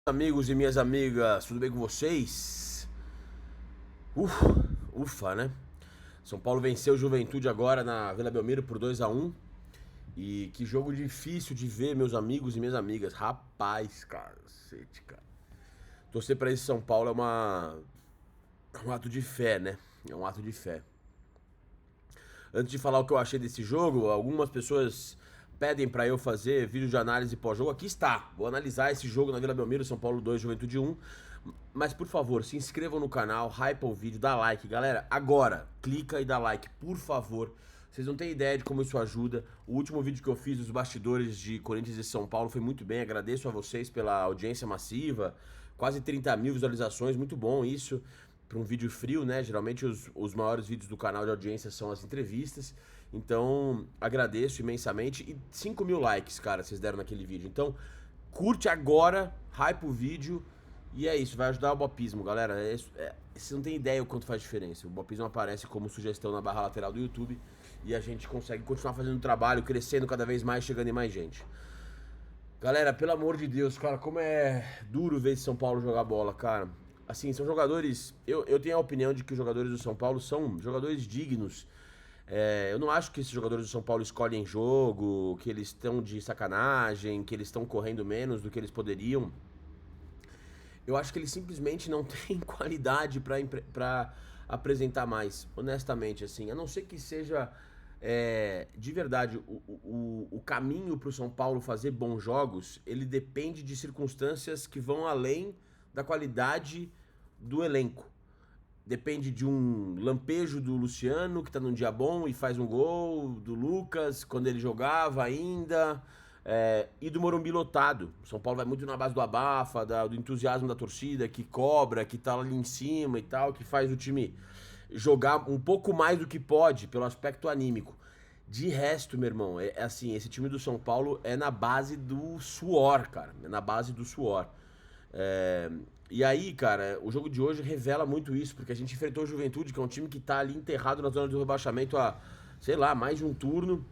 Amigos e minhas amigas, tudo bem com vocês? Ufa, né? São Paulo venceu o Juventude agora na Vila Belmiro por 2-1. E que jogo difícil de ver, meus amigos e minhas amigas. Rapaz, cacete, cara. Torcer pra esse São Paulo é um ato de fé, né? É um ato de fé. Antes de falar o que eu achei desse jogo, algumas pessoas pedem pra eu fazer vídeo de análise pós-jogo. Aqui está. Vou analisar esse jogo na Vila Belmiro, São Paulo 2, Juventude 1. Mas por favor, se inscrevam no canal, hypa o vídeo, dá like. Galera, agora, clica e dá like, por favor. Vocês não têm ideia de como isso ajuda. O último vídeo que eu fiz dos bastidores de Corinthians e São Paulo foi muito bem. Agradeço a vocês pela audiência massiva. Quase 30 mil visualizações, muito bom isso. Para um vídeo frio, né? Geralmente os maiores vídeos do canal de audiência são as entrevistas. Então, agradeço imensamente. E 5 mil likes, cara, vocês deram naquele vídeo. Então, curte agora, hype o vídeo. E é isso, vai ajudar o bopismo, galera. Vocês não tem ideia o quanto faz diferença. O bopismo aparece como sugestão na barra lateral do YouTube e a gente consegue continuar fazendo o trabalho, crescendo cada vez mais, chegando em mais gente. Galera, pelo amor de Deus, cara, como é duro ver esse São Paulo jogar bola, cara. Assim, são jogadores. Eu tenho a opinião de que os jogadores do São Paulo são jogadores dignos. Eu não acho que esses jogadores do São Paulo escolhem jogo, que eles estão de sacanagem, que eles estão correndo menos do que eles poderiam. Eu acho que eles simplesmente não têm qualidade pra apresentar mais, honestamente, assim. A não ser que seja, de verdade, o caminho pro São Paulo fazer bons jogos, ele depende de circunstâncias que vão além da qualidade do elenco. Depende de um lampejo do Luciano, que tá num dia bom e faz um gol, do Lucas, quando ele jogava ainda, e do Morumbi lotado. São Paulo vai muito na base do abafa, do entusiasmo da torcida, que cobra, que tá ali em cima e tal, que faz o time jogar um pouco mais do que pode, pelo aspecto anímico. De resto, meu irmão, é assim, esse time do São Paulo é na base do suor, cara. É na base do suor. É, e aí, cara, o jogo de hoje revela muito isso, porque a gente enfrentou o Juventude, que é um time que tá ali enterrado na zona do rebaixamento há, sei lá, mais de um turno.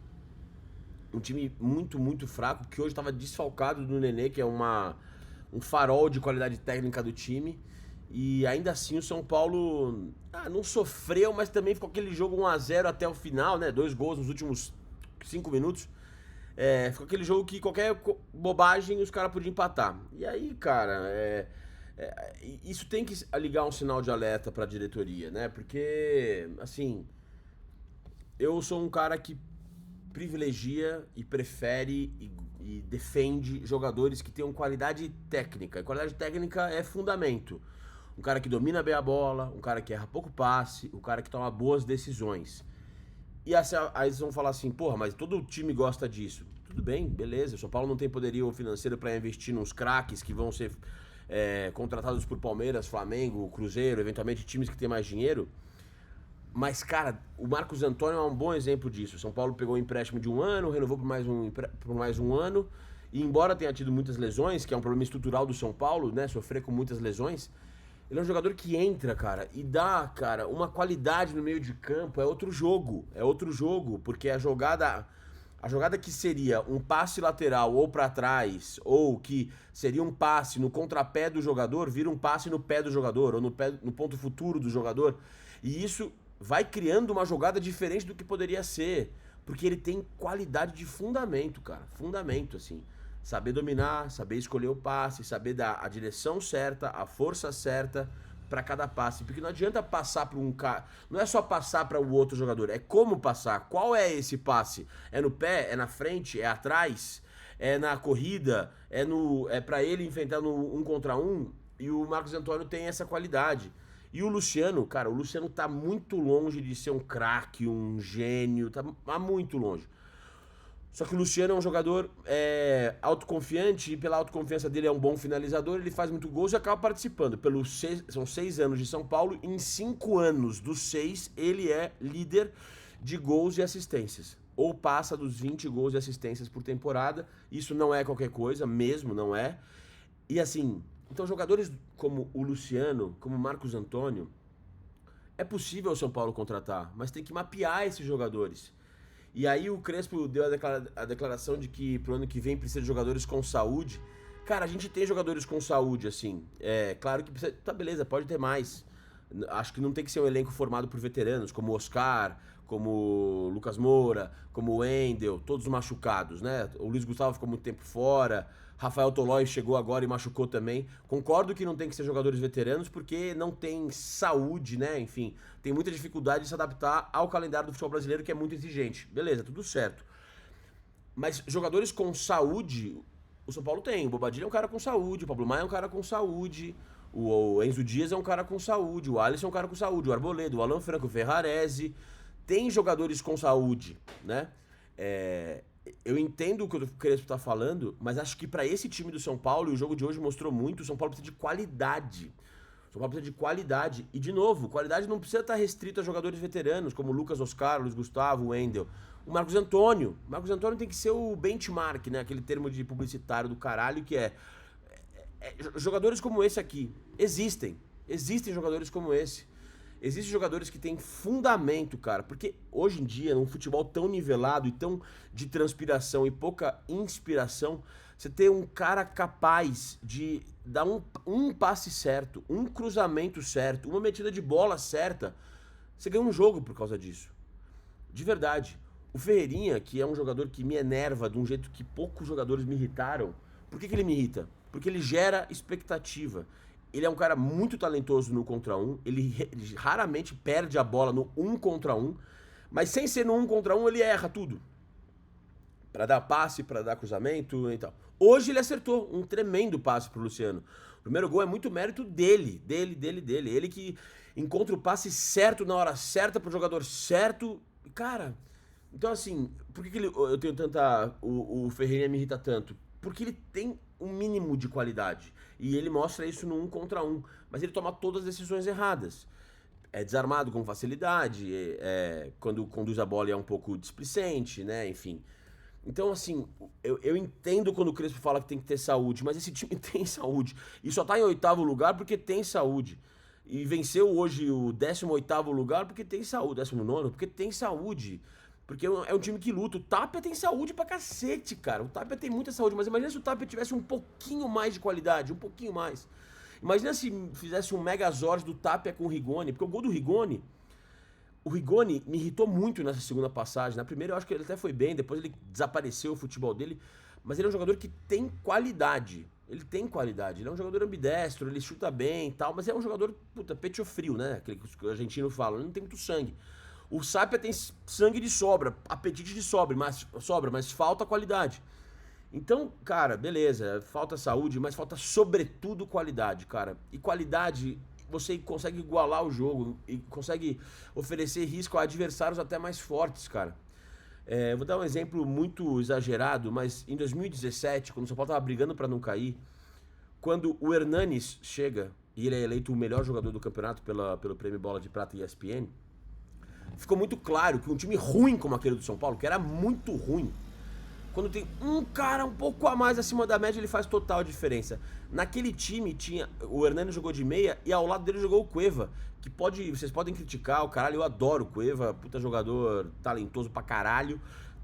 Um time muito, muito fraco, que hoje tava desfalcado do Nenê, que é um farol de qualidade técnica do time. E ainda assim o São Paulo não sofreu, mas também ficou aquele jogo 1-0 até o final, né? 2 gols nos últimos 5 minutos. Ficou aquele jogo que qualquer bobagem os caras podiam empatar. E aí, cara, isso tem que ligar um sinal de alerta pra diretoria, né? Porque, assim, eu sou um cara que privilegia e prefere e defende jogadores que tenham qualidade técnica. E qualidade técnica é fundamento. Um cara que domina bem a bola, um cara que erra pouco passe, um cara que toma boas decisões. E aí eles vão falar assim, porra, mas todo time gosta disso. Tudo bem, beleza. O São Paulo não tem poderio financeiro para investir nos craques que vão ser contratados por Palmeiras, Flamengo, Cruzeiro, eventualmente times que têm mais dinheiro. Mas, cara, o Marcos Antônio é um bom exemplo disso. O São Paulo pegou um empréstimo de 1 ano, renovou por mais um ano. E embora tenha tido muitas lesões, que é um problema estrutural do São Paulo, né? Sofrer com muitas lesões. Ele é um jogador que entra, cara, e dá, cara, uma qualidade no meio de campo. É outro jogo. É outro jogo. Porque a jogada. A jogada que seria um passe lateral ou pra trás, ou que seria um passe no contrapé do jogador, vira um passe no pé do jogador, ou no ponto futuro do jogador. E isso vai criando uma jogada diferente do que poderia ser. Porque ele tem qualidade de fundamento, cara. Fundamento, assim. Saber dominar, saber escolher o passe, saber dar a direção certa, a força certa pra cada passe. Porque não adianta passar pra um cara. Não é só passar pra o outro jogador, é como passar. Qual é esse passe? É no pé? É na frente? É atrás? É na corrida? É pra ele enfrentar no 1 contra 1? E o Marcos Antônio tem essa qualidade. E o Luciano, cara, o Luciano tá muito longe de ser um craque, um gênio, tá muito longe. Só que o Luciano é um jogador autoconfiante e pela autoconfiança dele é um bom finalizador, ele faz muito gols e acaba participando. São 6 anos de São Paulo, em 5 anos dos 6 ele é líder de gols e assistências. Ou passa dos 20 gols e assistências por temporada, isso não é qualquer coisa, mesmo não é. E assim, então jogadores como o Luciano, como o Marcos Antônio, é possível o São Paulo contratar, mas tem que mapear esses jogadores. E aí o Crespo deu a declaração de que pro ano que vem precisa de jogadores com saúde. Cara, a gente tem jogadores com saúde, assim. É claro que precisa. Tá, beleza, pode ter mais. Acho que não tem que ser um elenco formado por veteranos, como o Oscar, como o Lucas Moura, como o Wendel, todos machucados, né? O Luiz Gustavo ficou muito tempo fora. Rafael Tolói chegou agora e machucou também. Concordo que não tem que ser jogadores veteranos, porque não tem saúde, né? Enfim, tem muita dificuldade de se adaptar ao calendário do futebol brasileiro, que é muito exigente. Beleza, tudo certo. Mas jogadores com saúde, o São Paulo tem. O Bobadilha é um cara com saúde, o Pablo Maia é um cara com saúde, o Enzo Dias é um cara com saúde, o Alisson é um cara com saúde, o Arboleda, o Alan Franco, o Ferrarese. Tem jogadores com saúde, né? Eu entendo o que o Crespo tá falando, mas acho que pra esse time do São Paulo, e o jogo de hoje mostrou muito, o São Paulo precisa de qualidade. O São Paulo precisa de qualidade. E, de novo, qualidade não precisa estar restrita a jogadores veteranos, como o Lucas Oscar, Luiz Gustavo, o Wendel. O Marcos Antônio. O Marcos Antônio tem que ser o benchmark, né? Aquele termo de publicitário do caralho que jogadores como esse aqui. Existem. Existem jogadores como esse. Existem jogadores que têm fundamento, cara. Porque hoje em dia, num futebol tão nivelado e tão de transpiração e pouca inspiração, você ter um cara capaz de dar um passe certo, um cruzamento certo, uma metida de bola certa, você ganha um jogo por causa disso. De verdade. O Ferreirinha, que é um jogador que me enerva de um jeito que poucos jogadores me irritaram. Por que ele me irrita? Porque ele gera expectativa. Ele é um cara muito talentoso no contra um. Ele raramente perde a bola no 1 contra 1. Mas sem ser no 1 contra 1, ele erra tudo. Pra dar passe, pra dar cruzamento e tal. Hoje ele acertou um tremendo passe pro Luciano. O primeiro gol é muito mérito dele. Ele que encontra o passe certo na hora certa pro jogador certo. Cara, então assim, por que eu tenho tanta... O Ferreirinha me irrita tanto? Porque ele tem um mínimo de qualidade. E ele mostra isso no 1 contra 1. Mas ele toma todas as decisões erradas. É desarmado com facilidade, quando conduz a bola é um pouco displicente, né? Enfim. Então, assim, eu entendo quando o Crespo fala que tem que ter saúde, mas esse time tem saúde. E só tá em 8º lugar porque tem saúde. E venceu hoje o 18º lugar porque tem saúde. 19º porque tem saúde. Porque é um time que luta. O Tapia tem saúde pra cacete, cara. O Tapia tem muita saúde. Mas imagina se o Tapia tivesse um pouquinho mais de qualidade. Um pouquinho mais. Imagina se fizesse um Megazord do Tapia com o Rigoni. Porque o gol do Rigoni... O Rigoni me irritou muito nessa segunda passagem. Na primeira eu acho que ele até foi bem. Depois ele desapareceu o futebol dele. Mas ele é um jogador que tem qualidade. Ele tem qualidade. Ele é um jogador ambidestro. Ele chuta bem e tal. Mas é um jogador, puta, pecho frio, né? Aquele que o argentino fala. Ele não tem muito sangue. O Sapia tem sangue de sobra, apetite de sobra, mas falta qualidade. Então, cara, beleza, falta saúde, mas falta sobretudo qualidade, cara. E qualidade, você consegue igualar o jogo e consegue oferecer risco a adversários até mais fortes, cara. Vou dar um exemplo muito exagerado, mas em 2017, quando o São Paulo tava brigando pra não cair, quando o Hernanes chega e ele é eleito o melhor jogador do campeonato pelo Prêmio Bola de Prata e ESPN, ficou muito claro que um time ruim como aquele do São Paulo, que era muito ruim, quando tem um cara um pouco a mais acima da média, ele faz total diferença. Naquele time tinha... O Hernani jogou de meia e ao lado dele jogou o Cueva, que vocês podem criticar, o caralho, eu adoro o Cueva, puta jogador talentoso pra caralho.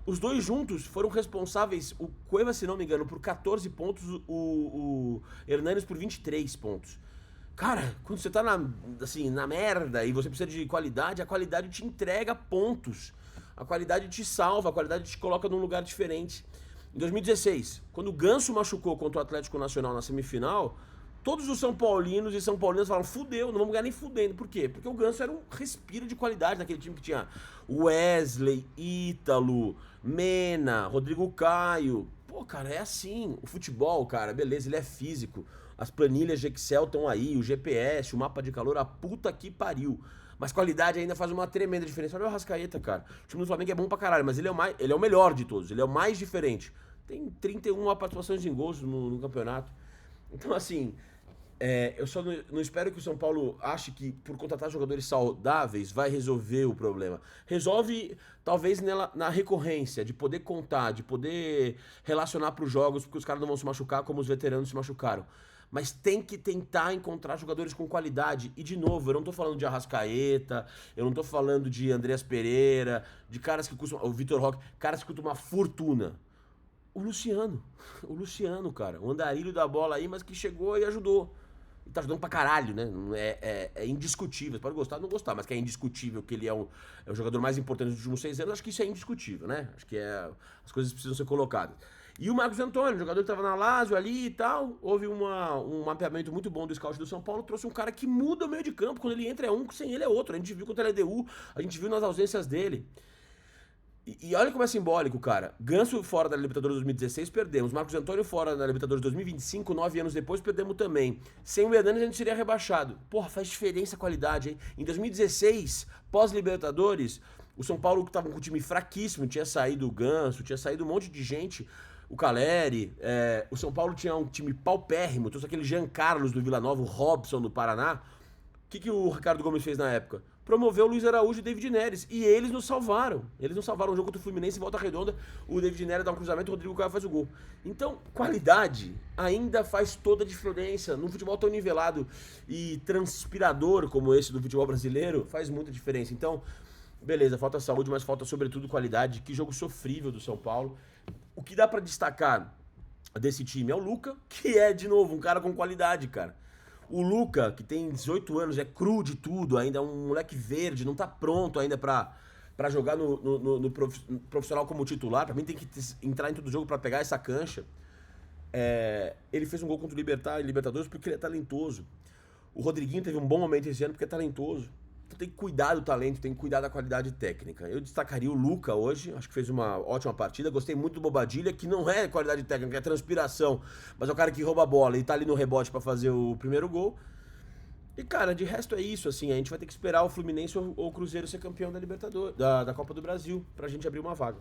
Os dois juntos foram responsáveis, o Cueva, se não me engano, por 14 pontos, o Hernanes por 23 pontos. Cara, quando você tá na merda e você precisa de qualidade, a qualidade te entrega pontos. A qualidade te salva, a qualidade te coloca num lugar diferente. Em 2016, quando o Ganso machucou contra o Atlético Nacional na semifinal, todos os São Paulinos e São Paulinas falaram, fudeu, não vamos ganhar nem fudendo. Por quê? Porque o Ganso era um respiro de qualidade naquele time que tinha Wesley, Ítalo, Mena, Rodrigo Caio. Pô, cara, é assim. O futebol, cara, beleza, ele é físico. As planilhas de Excel estão aí, o GPS, o mapa de calor, a puta que pariu. Mas qualidade ainda faz uma tremenda diferença. Olha o Arrascaeta, cara. O time do Flamengo é bom pra caralho, mas ele é o melhor de todos. Ele é o mais diferente. Tem 31 participações em gols no campeonato. Então, assim, eu só não espero que o São Paulo ache que por contratar jogadores saudáveis vai resolver o problema. Resolve, talvez, na recorrência, de poder contar, de poder relacionar pros jogos, porque os caras não vão se machucar como os veteranos se machucaram. Mas tem que tentar encontrar jogadores com qualidade. E, de novo, eu não tô falando de Arrascaeta, eu não tô falando de Andreas Pereira, de caras que custam... O Vitor Roque, caras que custam uma fortuna. O Luciano. O Luciano, cara. O andarilho da bola aí, mas que chegou e ajudou. E tá ajudando pra caralho, né? É indiscutível. Você pode gostar ou não gostar, mas que é indiscutível que ele é o jogador mais importante dos últimos 6 anos, acho que isso é indiscutível, né? Acho que as coisas precisam ser colocadas. E o Marcos Antônio, jogador que tava na Lazio ali e tal, houve um mapeamento muito bom do scout do São Paulo, trouxe um cara que muda o meio de campo. Quando ele entra é um, sem ele é outro. A gente viu contra a LDU, a gente viu nas ausências dele. E olha como é simbólico, cara. Ganso fora da Libertadores 2016, perdemos. Marcos Antônio fora da Libertadores 2025, 9 anos depois, perdemos também. Sem o Hernanes, a gente seria rebaixado. Porra, faz diferença a qualidade, hein? Em 2016, pós-Libertadores, o São Paulo que tava com um time fraquíssimo, tinha saído o Ganso, tinha saído um monte de gente, o Caleri, o São Paulo tinha um time paupérrimo, trouxe aquele Jean Carlos do Vila Nova, o Robson do Paraná. O que o Ricardo Gomes fez na época? Promoveu o Luiz Araújo e o David Neres. E eles nos salvaram. Eles nos salvaram o jogo contra o Fluminense em Volta Redonda. O David Neres dá um cruzamento, o Rodrigo Caio faz o gol. Então, qualidade ainda faz toda a diferença. Num futebol tão nivelado e transpirador como esse do futebol brasileiro, faz muita diferença. Então, beleza, falta saúde, mas falta sobretudo qualidade. Que jogo sofrível do São Paulo. O que dá pra destacar desse time é o Luca, que é, de novo, um cara com qualidade, cara. O Luca, que tem 18 anos, é cru de tudo, ainda é um moleque verde, não tá pronto ainda pra jogar no profissional como titular. Pra mim tem que entrar em todo jogo pra pegar essa cancha. Ele fez um gol contra o Libertadores porque ele é talentoso. O Rodriguinho teve um bom momento esse ano porque é talentoso. Então tem que cuidar do talento, tem que cuidar da qualidade técnica. Eu destacaria o Luca hoje, acho que fez uma ótima partida. Gostei muito do Bobadilha, que não é qualidade técnica, é transpiração, mas é o cara que rouba a bola e tá ali no rebote pra fazer o primeiro gol. E cara, de resto é isso, assim, a gente vai ter que esperar o Fluminense ou o Cruzeiro ser campeão da Libertadores, da Copa do Brasil, pra gente abrir uma vaga.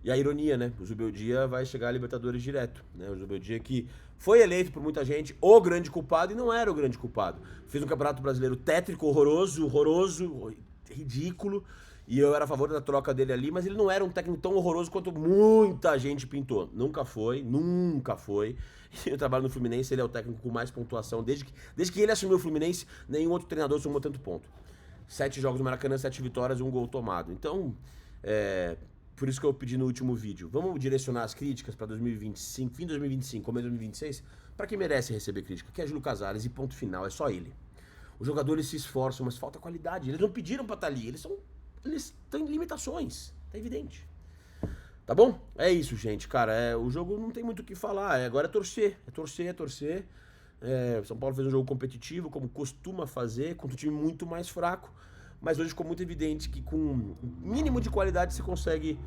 E a ironia, né? O Zubeldia vai chegar a Libertadores direto, né? O Zubeldia que foi eleito por muita gente o grande culpado e não era o grande culpado. Fez um Campeonato Brasileiro tétrico, horroroso, ridículo. E eu era a favor da troca dele ali, mas ele não era um técnico tão horroroso quanto muita gente pintou. Nunca foi, nunca foi. E eu trabalho no Fluminense, ele é o técnico com mais pontuação. Desde que ele assumiu o Fluminense, nenhum outro treinador somou tanto ponto. 7 jogos no Maracanã, 7 vitórias e 1 gol tomado. Então, por isso que eu pedi no último vídeo. Vamos direcionar as críticas para 2025, fim de 2025, começo de 2026, para quem merece receber crítica, que é Júlio Casares, e ponto final, é só ele. Os jogadores se esforçam, mas falta qualidade. Eles não pediram para estar ali, eles têm limitações, tá evidente. Tá bom? É isso, gente, cara. O jogo não tem muito o que falar. Agora é torcer. São Paulo fez um jogo competitivo, como costuma fazer, contra um time muito mais fraco. Mas hoje ficou muito evidente que com um mínimo de qualidade você consegue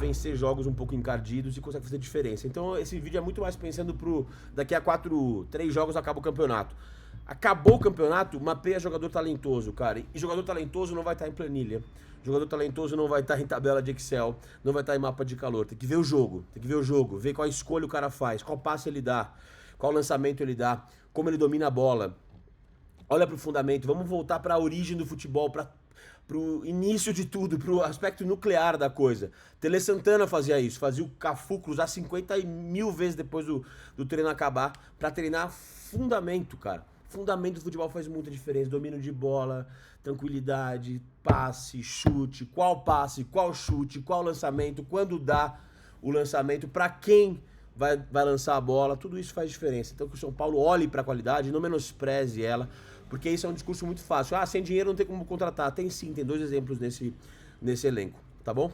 vencer jogos um pouco encardidos e consegue fazer diferença. Então esse vídeo é muito mais pensando pro daqui a 3 jogos acaba o campeonato. Acabou o campeonato, mapeia jogador talentoso, cara. E jogador talentoso não vai estar em planilha. Jogador talentoso não vai estar em tabela de Excel, não vai estar em mapa de calor. Tem que ver o jogo, ver qual escolha o cara faz, qual passe ele dá, qual lançamento ele dá, como ele domina a bola. Olha pro fundamento, vamos voltar pra origem do futebol, pro início de tudo, pro aspecto nuclear da coisa. Tele Santana fazia isso, fazia o Cafu cruzar 50 mil vezes depois do treino acabar, pra treinar fundamento, cara. Fundamento do futebol faz muita diferença, domínio de bola, tranquilidade, passe, chute, qual chute, qual lançamento, quando dá o lançamento, pra quem vai lançar a bola, tudo isso faz diferença. Então que o São Paulo olhe pra qualidade, não menospreze ela, porque isso é um discurso muito fácil. Ah, sem dinheiro não tem como contratar. Tem sim, tem 2 exemplos nesse elenco, tá bom?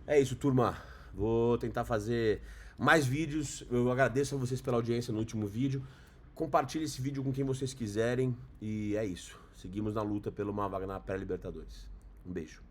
É isso, turma. Vou tentar fazer mais vídeos. Eu agradeço a vocês pela audiência no último vídeo. Compartilhe esse vídeo com quem vocês quiserem. E é isso. Seguimos na luta pela uma vaga na pré-Libertadores. Um beijo.